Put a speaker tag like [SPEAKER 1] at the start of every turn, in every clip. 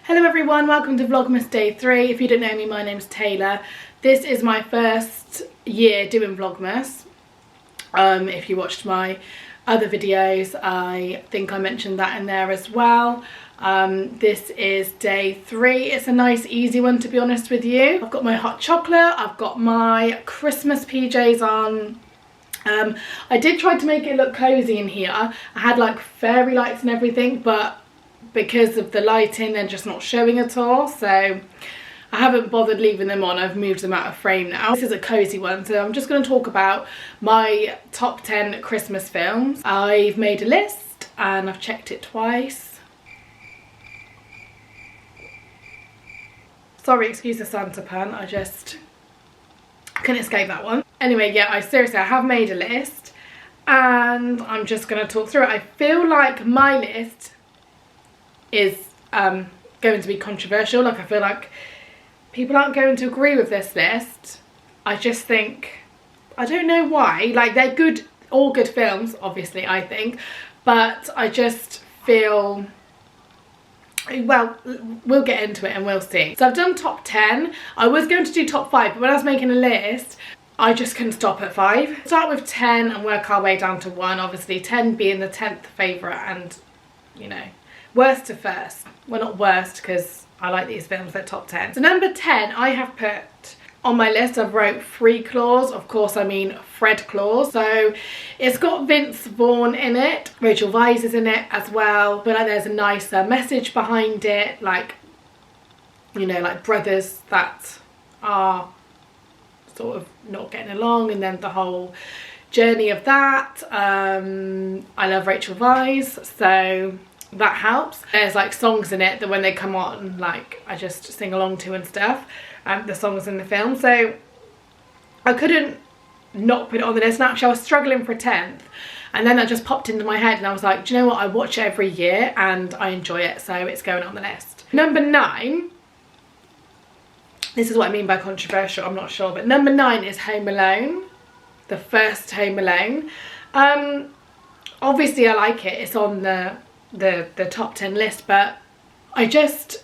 [SPEAKER 1] Hello everyone, welcome to Vlogmas Day 3. If you don't know me, my name's Taylor. This is my first year doing Vlogmas. If you watched my other videos, I think I mentioned that in there as well. This is day 3. It's a nice easy one, to be honest with you. I've got my hot chocolate, I've got my Christmas PJs on. I did try to make it look cozy in here. I had like fairy lights and everything, but because of the lighting they're just not showing at all, so I haven't bothered leaving them on. I've moved them out of frame now. This is a cozy one, so I'm just going to talk about my top 10 Christmas films. I've made a list and I've checked it twice. Sorry, excuse the Santa pun, I just couldn't escape that one. Anyway, yeah, I have made a list and I'm just going to talk through it. I feel like my list is going to be controversial. Like, I feel like people aren't going to agree with this list. I just think, I don't know why, like they're good, all good films obviously, I think, but I just feel, well, we'll get into it and we'll see. So I've done top 10. I was going to do top 5, but when I was making a list I just couldn't stop at 5. Start with 10 and work our way down to 1, obviously 10 being the 10th favourite and, you know, worst to first. Well, not worst, because I like these films, they're top 10. So number 10 I have put on my list, I've wrote Free Claus. Of course I mean Fred Claus. So it's got Vince Vaughn in it, Rachel Weisz is in it as well, but like there's a nicer message behind it, like, you know, like brothers that are sort of not getting along and then the whole journey of that. I love Rachel Weisz, so that helps. There's like songs in it that when they come on, like I just sing along to and stuff, the songs in the film, so I couldn't not put it on the list. And actually I was struggling for a 10th and then that just popped into my head and I was like, do you know what, I watch it every year and I enjoy it, so it's going on the list. Number 9, this is what I mean by controversial, I'm not sure, but number 9 is Home Alone, the first Home Alone. Obviously I like it, it's on the top 10 list, but I just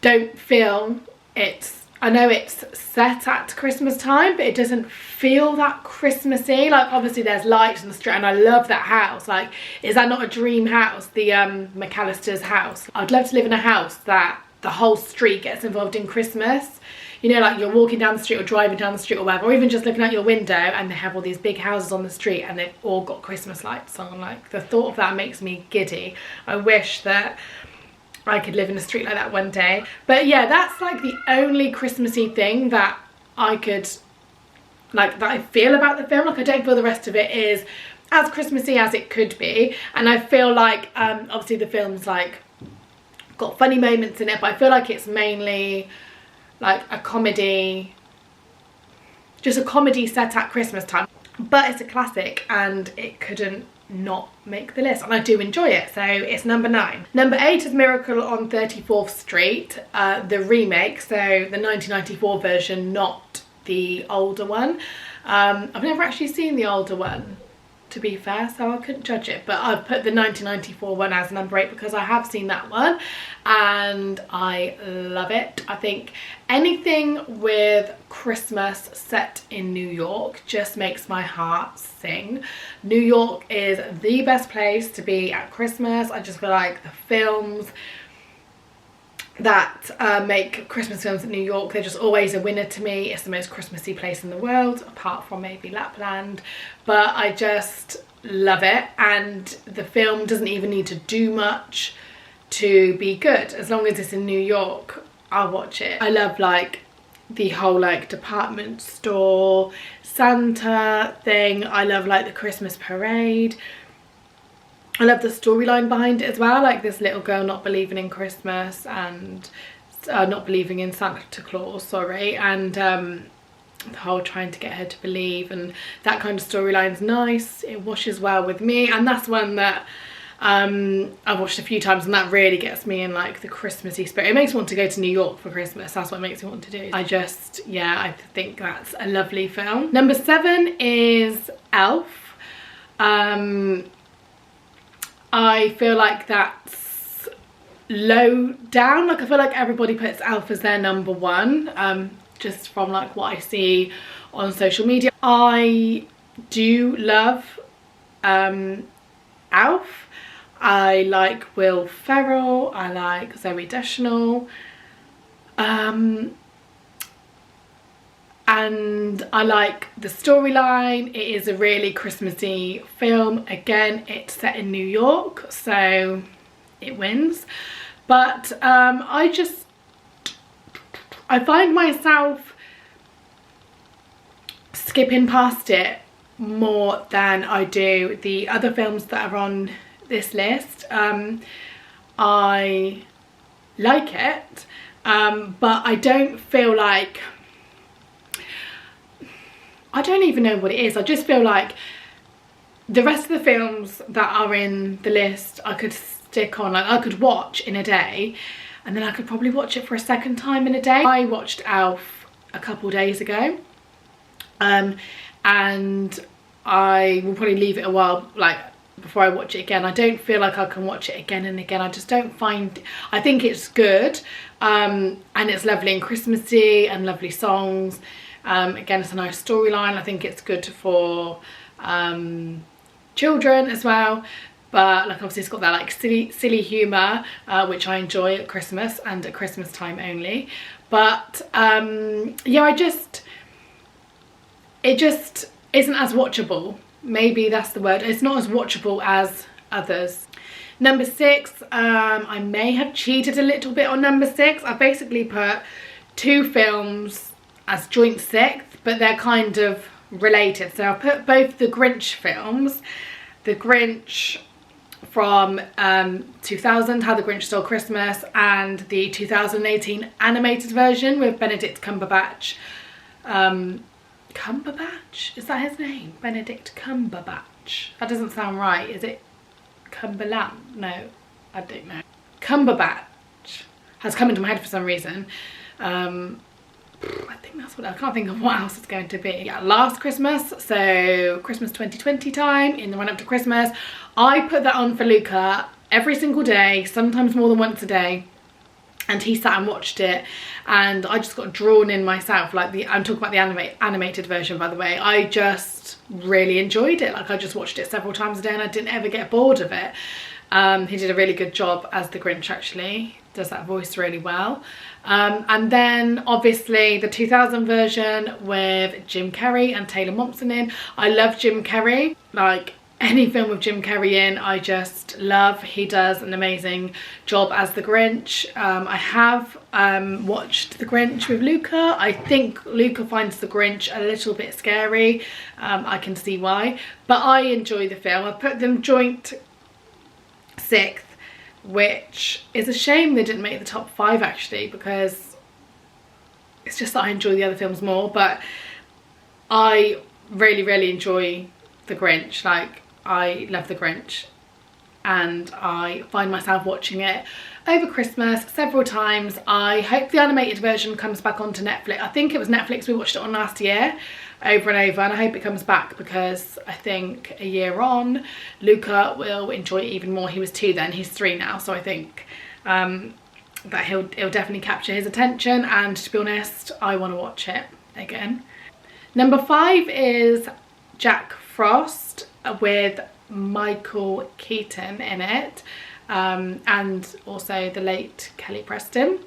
[SPEAKER 1] don't feel it's, I know it's set at Christmas time, but it doesn't feel that Christmassy. Like obviously there's lights in the street and I love that house. Like, is that not a dream house, the McAllister's house? I'd love to live in a house that the whole street gets involved in Christmas. You know, like you're walking down the street or driving down the street or whatever, or even just looking out your window and they have all these big houses on the street and they've all got Christmas lights on. Like, the thought of that makes me giddy. I wish that I could live in a street like that one day. But yeah, that's like the only Christmassy thing that I could, like, that I feel about the film. Like, I don't feel the rest of it is as Christmassy as it could be. And I feel like, obviously the film's like got funny moments in it, but I feel like it's mainly like a comedy, just a comedy set at Christmas time. But it's a classic and it couldn't not make the list and I do enjoy it, so it's number 9. Number 8 is Miracle on 34th Street, the remake, so the 1994 version, not the older one. I've never actually seen the older one, to be fair, so I couldn't judge it, but I've put the 1994 one as number 8 because I have seen that one and I love it. I think anything with Christmas set in New York just makes my heart sing. New York is the best place to be at Christmas. I just feel like the films that make Christmas films in New York, they're just always a winner to me. It's the most Christmassy place in the world, apart from maybe Lapland, but I just love it and the film doesn't even need to do much to be good. As long as it's in New York, I'll watch it. I love like the whole like department store Santa thing. I love like the Christmas parade. I love the storyline behind it as well, like this little girl not believing in Christmas and not believing in Santa Claus, sorry, and the whole trying to get her to believe, and that kind of storyline's nice. It washes well with me, and that's one that I've watched a few times and that really gets me in like the Christmassy spirit. It makes me want to go to New York for Christmas, that's what it makes me want to do. I just, yeah, I think that's a lovely film. Number 7 is Elf. I feel like that's low down. Like I feel like everybody puts Elf as their number one, just from like what I see on social media. I do love Elf. I like Will Ferrell, I like Zooey Deschanel, and I like the storyline. It is a really Christmassy film. Again, it's set in New York, so it wins. But I find myself skipping past it more than I do the other films that are on this list. I like it, but I don't feel like, I don't even know what it is. I just feel like the rest of the films that are in the list I could stick on, like I could watch in a day, and then I could probably watch it for a second time in a day. I watched Elf a couple days ago, and I will probably leave it a while, like, before I watch it again. I don't feel like I can watch it again and again. I just don't find, I think it's good, and it's lovely and Christmassy and lovely songs. Again, it's a nice storyline. I think it's good for children as well, but like obviously it's got that like silly humour, which I enjoy at Christmas and at Christmas time only. But yeah, it just isn't as watchable. Maybe that's the word. It's not as watchable as others. Number 6, I may have cheated a little bit on number 6. I basically put 2 films as joint 6th, but they're kind of related. So I put both the Grinch films, the Grinch from 2000, How the Grinch Stole Christmas, and the 2018 animated version with Benedict Cumberbatch. Cumberbatch? Is that his name? Benedict Cumberbatch. That doesn't sound right. Is it Cumberland? No, I don't know. Cumberbatch has come into my head for some reason. I think that's what, I can't think of what else it's going to be. Yeah, last Christmas, so Christmas 2020 time, in the run up to Christmas, I put that on for Luca every single day, sometimes more than once a day. And he sat and watched it, and I just got drawn in myself. Like I'm talking about the animated version, by the way. I just really enjoyed it. Like I just watched it several times a day and I didn't ever get bored of it. He did a really good job as the Grinch, actually. Does that voice really well. And then obviously the 2000 version with Jim Carrey and Taylor Momsen in. I love Jim Carrey. Like any film with Jim Carrey in, I just love. He does an amazing job as the Grinch. I have watched the Grinch with Luca. I think Luca finds the Grinch a little bit scary. I can see why, but I enjoy the film. I put them joint 6th, which is a shame they didn't make the top 5 actually, because it's just that I enjoy the other films more. But I really enjoy the Grinch. Like I love the Grinch, and I find myself watching it over Christmas several times. I hope the animated version comes back onto Netflix. I think it was Netflix we watched it on last year, over and over, and I hope it comes back, because I think a year on Luca will enjoy it even more. He was 2 then, he's 3 now, so I think that it'll definitely capture his attention, and to be honest, I want to watch it again. Number 5 is Jack Frost with Michael Keaton in it, and also the late Kelly Preston.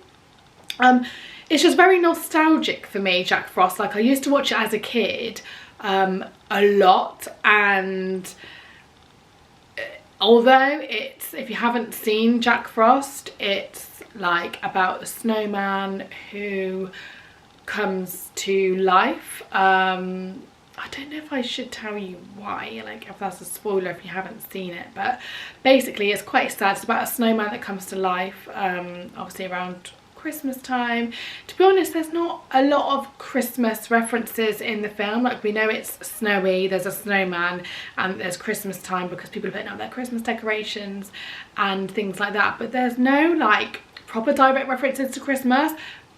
[SPEAKER 1] It's just very nostalgic for me, Jack Frost. Like I used to watch it as a kid a lot, and although it's, if you haven't seen Jack Frost, it's like about a snowman who comes to life. I don't know if I should tell you why, like if that's a spoiler if you haven't seen it, but basically it's quite sad. It's about a snowman that comes to life, obviously around Christmas time. To be honest, there's not a lot of Christmas references in the film. Like we know it's snowy, there's a snowman, and there's Christmas time because people are putting out their Christmas decorations and things like that, but there's no like proper direct references to Christmas.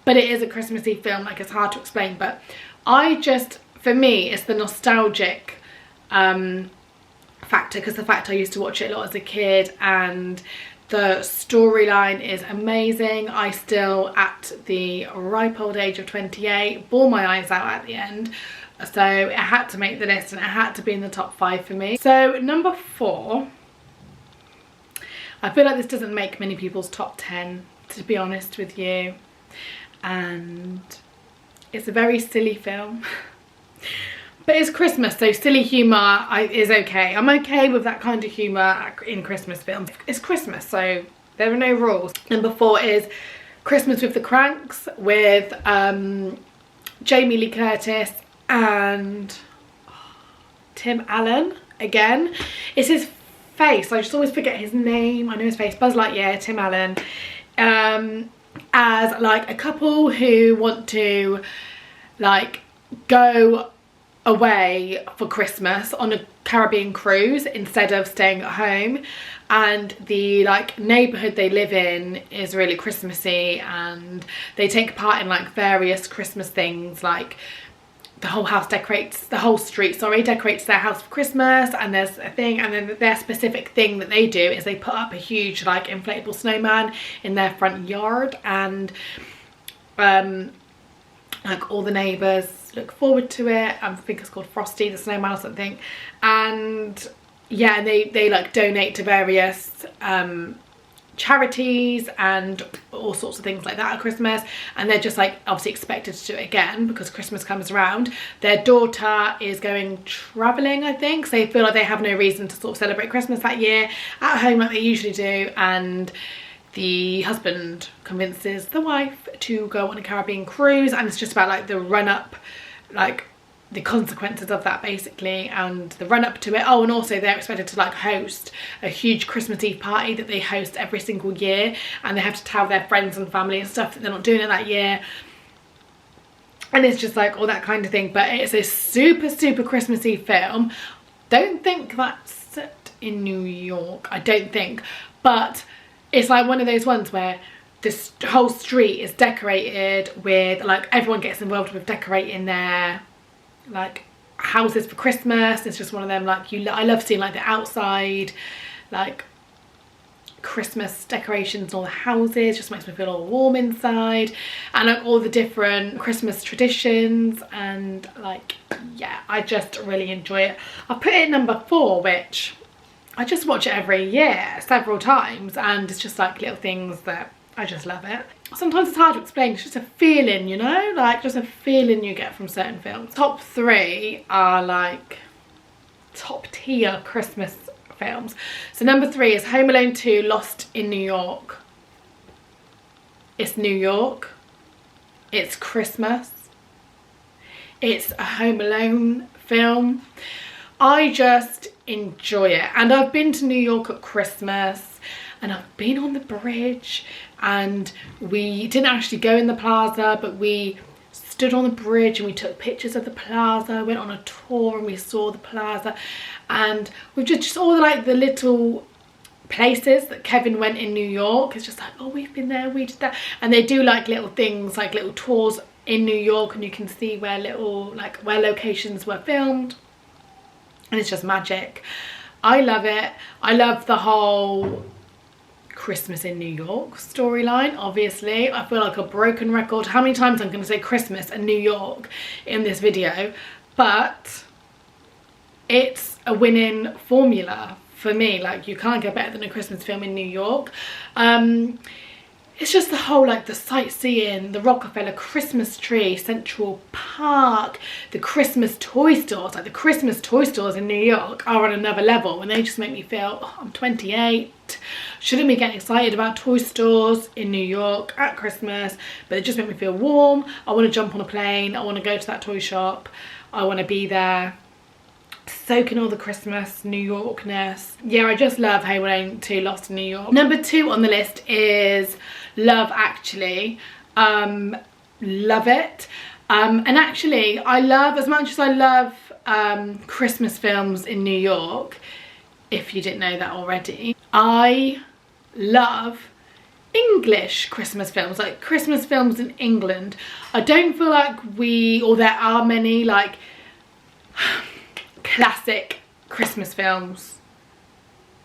[SPEAKER 1] But it is a Christmassy film, like it's hard to explain. But I just, for me, it's the nostalgic factor, because the fact I used to watch it a lot as a kid, and The storyline is amazing. I still, at the ripe old age of 28, bawl my eyes out at the end. So it had to make the list and it had to be in the top 5 for me. So number 4, I feel like this doesn't make many people's top 10, to be honest with you. And it's a very silly film. But it's Christmas, so silly humour is okay. I'm okay with that kind of humour in Christmas films. It's Christmas, so there are no rules. Number 4 is Christmas with the Cranks with Jamie Lee Curtis and Tim Allen again. It's his face, I just always forget his name. I know his face. Buzz Lightyear, Tim Allen. As like a couple who want to like go away for Christmas on a Caribbean cruise instead of staying at home, and the like neighborhood they live in is really Christmassy, and they take part in like various Christmas things, like the whole house decorates, the whole street, sorry, decorates their house for Christmas, and there's a thing, and then their specific thing that they do is they put up a huge like inflatable snowman in their front yard, and like all the neighbours look forward to it. I think it's called Frosty the Snowman or something. And yeah, and they like donate to various charities and all sorts of things like that at Christmas, and they're just like obviously expected to do it again because Christmas comes around. Their daughter is going travelling, I think, so they feel like they have no reason to sort of celebrate Christmas that year at home like they usually do, and the husband convinces the wife to go on a Caribbean cruise, and it's just about like the run up, like the consequences of that basically, and the run up to it. Oh, and also they're expected to like host a huge Christmas Eve party that they host every single year, and they have to tell their friends and family and stuff that they're not doing it that year, and it's just like all that kind of thing. But it's a super Christmassy film. Don't think that's set in New York, I don't think, but it's like one of those ones where this whole street is decorated with, like, everyone gets involved with decorating their like houses for Christmas. It's just one of them, like, I love seeing like the outside like Christmas decorations and all the houses. Just makes me feel all warm inside, and like all the different Christmas traditions, and like, yeah, I just really enjoy it. I put it at number 4, which I just watch it every year several times, and it's just like little things that I just love it. Sometimes it's hard to explain, it's just a feeling, you know, like just a feeling you get from certain films. Top 3 are like top tier Christmas films. So number 3 is Home Alone 2 Lost in New York. It's New York, it's Christmas, it's a Home Alone film. I just enjoy it, and I've been to New York at Christmas, and I've been on the bridge, and we didn't actually go in the plaza, but we stood on the bridge and we took pictures of the plaza, went on a tour and we saw the plaza, and we just all like the little places that Kevin went in New York. It's just like, oh, we've been there, we did that, and they do like little things, like little tours in New York, and you can see where little, like, where locations were filmed, and it's just magic. I love it. I love the whole Christmas in New York storyline. Obviously, I feel like a broken record. How many times I'm going to say Christmas and New York in this video, but it's a winning formula for me. Like, you can't get better than a Christmas film in New York. It's just the whole, like, the sightseeing, the Rockefeller Christmas tree, Central Park, the Christmas toy stores. Like, the Christmas toy stores in New York are on another level, and they just make me feel, oh, I'm 28. Shouldn't be getting excited about toy stores in New York at Christmas, but they just make me feel warm. I want to jump on a plane. I want to go to that toy shop. I want to be there, soak in all the Christmas New Yorkness. Yeah, I just love Home Alone 2 Lost in New York. Number 2 on the list is Love Actually. Love it. And actually, I love, as much as I love Christmas films in New York, if you didn't know that already, I love English Christmas films, like Christmas films in England. I don't feel like there are many like classic Christmas films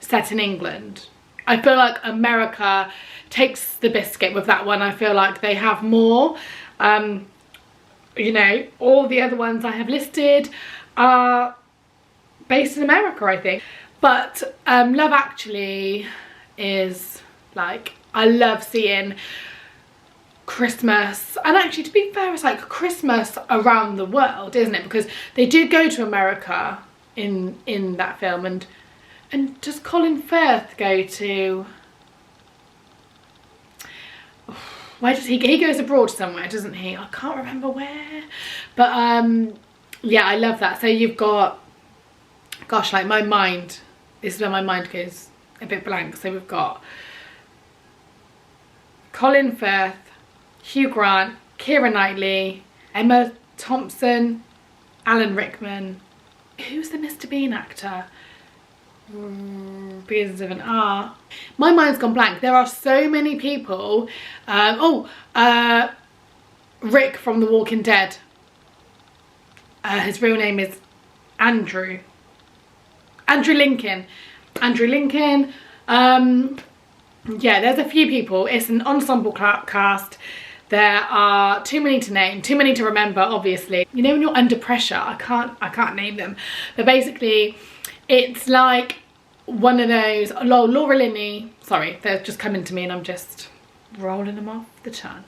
[SPEAKER 1] set in England. I feel like America takes the biscuit with that one. I feel like they have more. You know, all the other ones I have listed are based in America, I think. But Love Actually is like, I love seeing Christmas, and actually, to be fair, it's like Christmas around the world, isn't it? Because they do go to America in that film, and does Colin Firth go to, where does he goes abroad somewhere, doesn't he? I can't remember where, but yeah, I love that. So you've got, gosh, like my mind, this is where my mind goes a bit blank. So we've got Colin Firth, Hugh Grant, Keira Knightley, Emma Thompson, Alan Rickman. Who's the Mr. Bean actor? Begins with an R. My mind's gone blank. There are so many people. Rick from The Walking Dead. His real name is Andrew Lincoln. Yeah, there's a few people. It's an ensemble cast. There are too many to name, too many to remember, obviously. You know, when you're under pressure, I can't name them. But basically, it's like one of those, Laura Linney, sorry, they're just coming to me and I'm just rolling them off the tongue.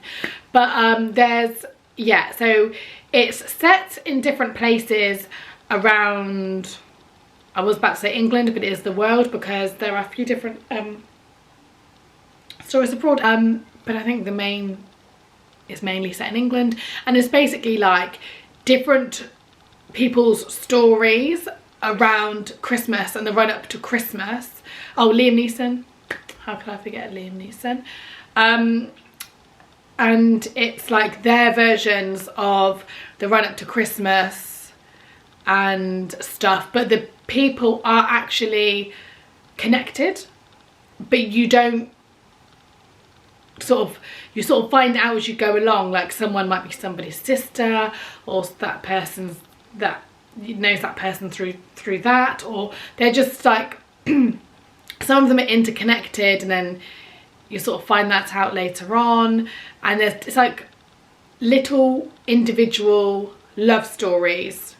[SPEAKER 1] But there's, yeah, so it's set in different places around, I was about to say England, but it is the world, because there are a few different stories abroad. But I think it's mainly set in England, and it's basically like different people's stories around Christmas and the run up to Christmas. Oh, Liam Neeson, how could I forget Liam Neeson? And it's like their versions of the run up to Christmas and stuff, but the people are actually connected, but you sort of find out as you go along, like someone might be somebody's sister, or that person's that knows that person through that, or they're just like some of them are interconnected, and then you sort of find that out later on, and it's like little individual love stories,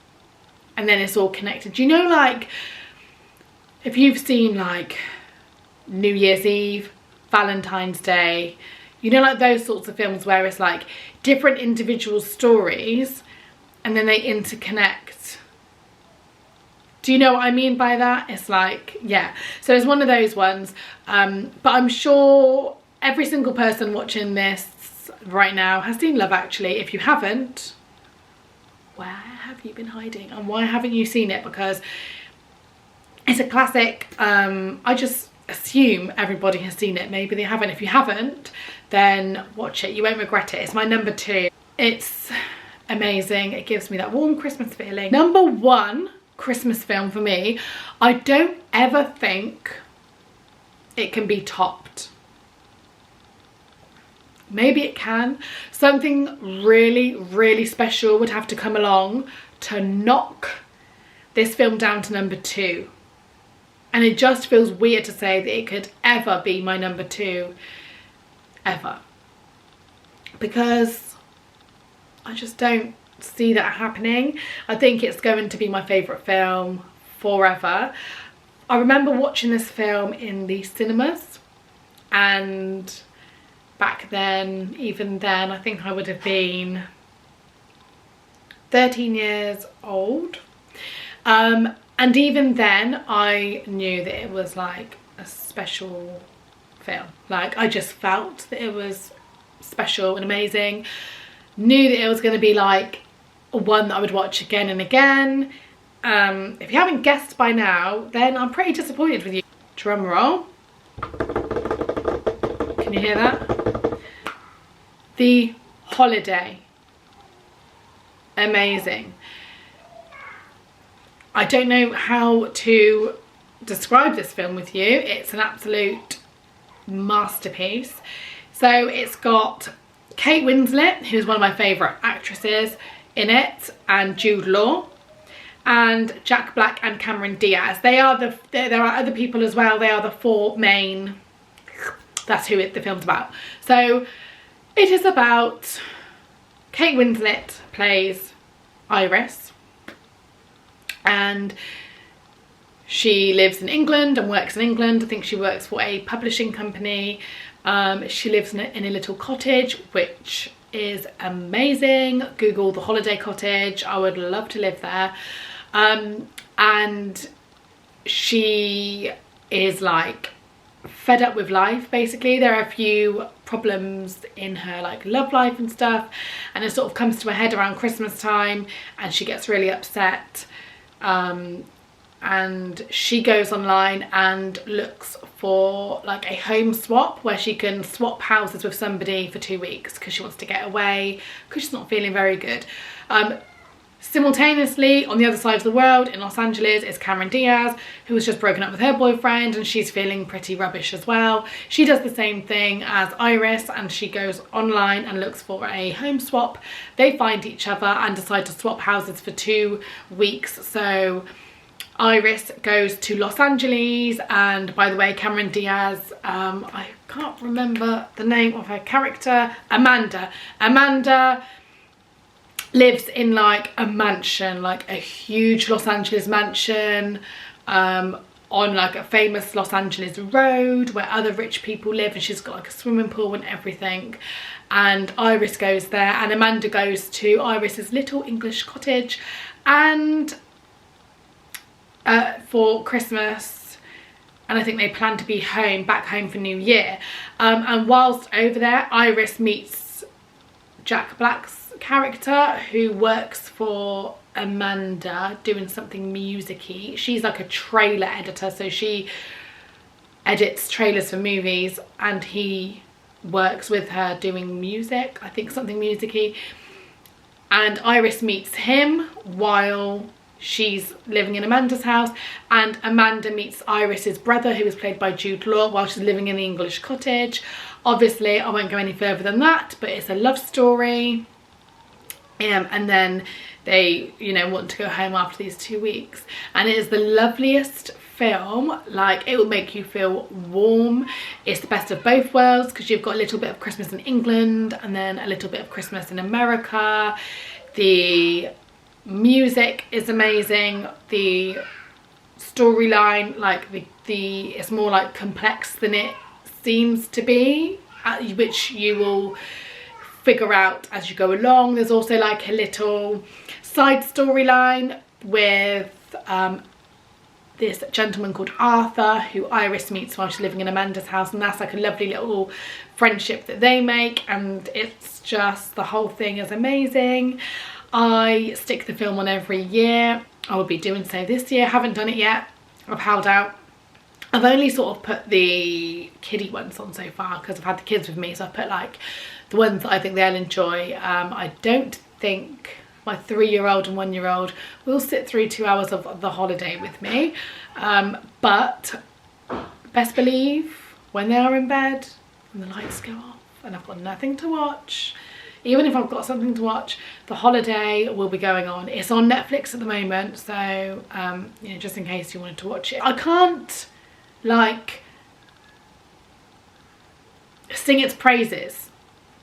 [SPEAKER 1] and then it's all connected. You know, like if you've seen like New Year's Eve, Valentine's Day, you know, like those sorts of films where it's like different individual stories and then they interconnect. Do you know what I mean by that? It's like, yeah, so it's one of those ones. But I'm sure every single person watching this right now has seen Love Actually. If you haven't, where have you been hiding, and why haven't you seen it? Because it's a classic. I just assume everybody has seen it. Maybe they haven't. If you haven't, then watch it, you won't regret it. It's my number 2. It's amazing. It gives me that warm Christmas feeling. Number 1 Christmas film for me, I don't ever think it can be topped. Maybe it can. Something really, really special would have to come along to knock this film down to number 2. And it just feels weird to say that it could ever be my number 2, ever. Because I just don't see that happening. I think it's going to be my favourite film forever. I remember watching this film in the cinemas, and back then, even then, I think I would have been 13 years old. And even then, I knew that it was like a special film. Like, I just felt that it was special and amazing. Knew that it was going to be like one that I would watch again and again. If you haven't guessed by now, then I'm pretty disappointed with you. Drum roll. Can you hear that? The Holiday. Amazing. I don't know how to describe this film with you. It's an absolute masterpiece. So it's got Kate Winslet, who's one of my favourite actresses, in it, and Jude Law, and Jack Black and Cameron Diaz. There are other people as well. They are the 4 main That's who the film's about. So it is about Kate Winslet plays Iris, and she lives in England and works in England. I think she works for a publishing company. She lives in a little cottage, which is amazing. Google the holiday cottage. I would love to live there. And she is like fed up with life, basically. There are a few problems in her like love life and stuff, and it sort of comes to a head around Christmas time, and she gets really upset. And she goes online and looks for like a home swap where she can swap houses with somebody for 2 weeks because she wants to get away, because she's not feeling very good. Simultaneously, on the other side of the world in Los Angeles is Cameron Diaz, who has just broken up with her boyfriend, and she's feeling pretty rubbish as well. She does the same thing as Iris, and she goes online and looks for a home swap. They find each other and decide to swap houses for 2 weeks. So Iris goes to Los Angeles, and by the way, Cameron Diaz, I can't remember the name of her character, Amanda lives in like a mansion, like a huge Los Angeles mansion, on like a famous Los Angeles road where other rich people live, and she's got like a swimming pool and everything. And Iris goes there, and Amanda goes to Iris's little English cottage and for Christmas, and I think they plan to be back home for New Year. And whilst over there, Iris meets Jack Black's character, who works for Amanda doing something music-y. She's like a trailer editor, so she edits trailers for movies, and he works with her doing music, I think something music-y. And Iris meets him while she's living in Amanda's house, and Amanda meets Iris's brother, who is played by Jude Law, while she's living in the English cottage. Obviously, I won't go any further than that, but it's a love story. And then they, you know, want to go home after these 2 weeks. And it is the loveliest film. Like, it will make you feel warm. It's the best of both worlds, because you've got a little bit of Christmas in England and then a little bit of Christmas in America. The music is amazing. The storyline, like it's more like complex than it seems to be, which you will figure out as you go along. There's also like a little side storyline with this gentleman called Arthur, who Iris meets while she's living in Amanda's house, and that's like a lovely little friendship that they make, and it's just, the whole thing is amazing. I stick the film on every year. I will be doing so this year. Haven't done it yet. I've held out. I've only sort of put the kiddie ones on so far because I've had the kids with me, so I've put like the ones that I think they'll enjoy. I don't think my 3-year-old and 1-year-old will sit through 2 hours of The Holiday with me, but best believe when they are in bed and the lights go off and I've got nothing to watch, even if I've got something to watch, The Holiday will be going on. It's on Netflix at the moment, so you know, just in case you wanted to watch it. I can't like sing its praises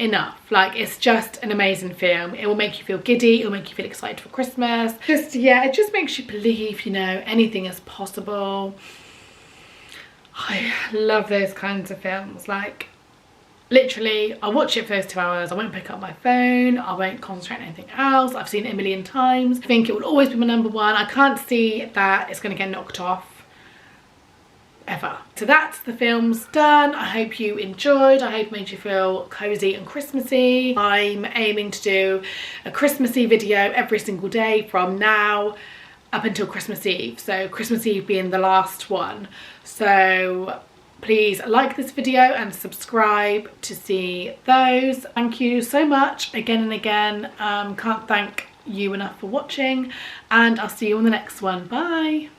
[SPEAKER 1] enough. Like, it's just an amazing film. It will make you feel giddy, it will make you feel excited for Christmas. Just, yeah, it just makes you believe, you know, anything is possible. I love those kinds of films. Like, literally, I'll watch it for those 2 hours. I won't pick up my phone, I won't concentrate on anything else. I've seen it a million times. I think it will always be my number one. I can't see that it's going to get knocked off ever. So that's the films done. I hope you enjoyed. I hope it made you feel cozy and Christmassy. I'm aiming to do a Christmassy video every single day from now up until Christmas Eve, so Christmas Eve being the last one. So please like this video and subscribe to see those. Thank you so much again and again. Can't thank you enough for watching, and I'll see you on the next one. Bye.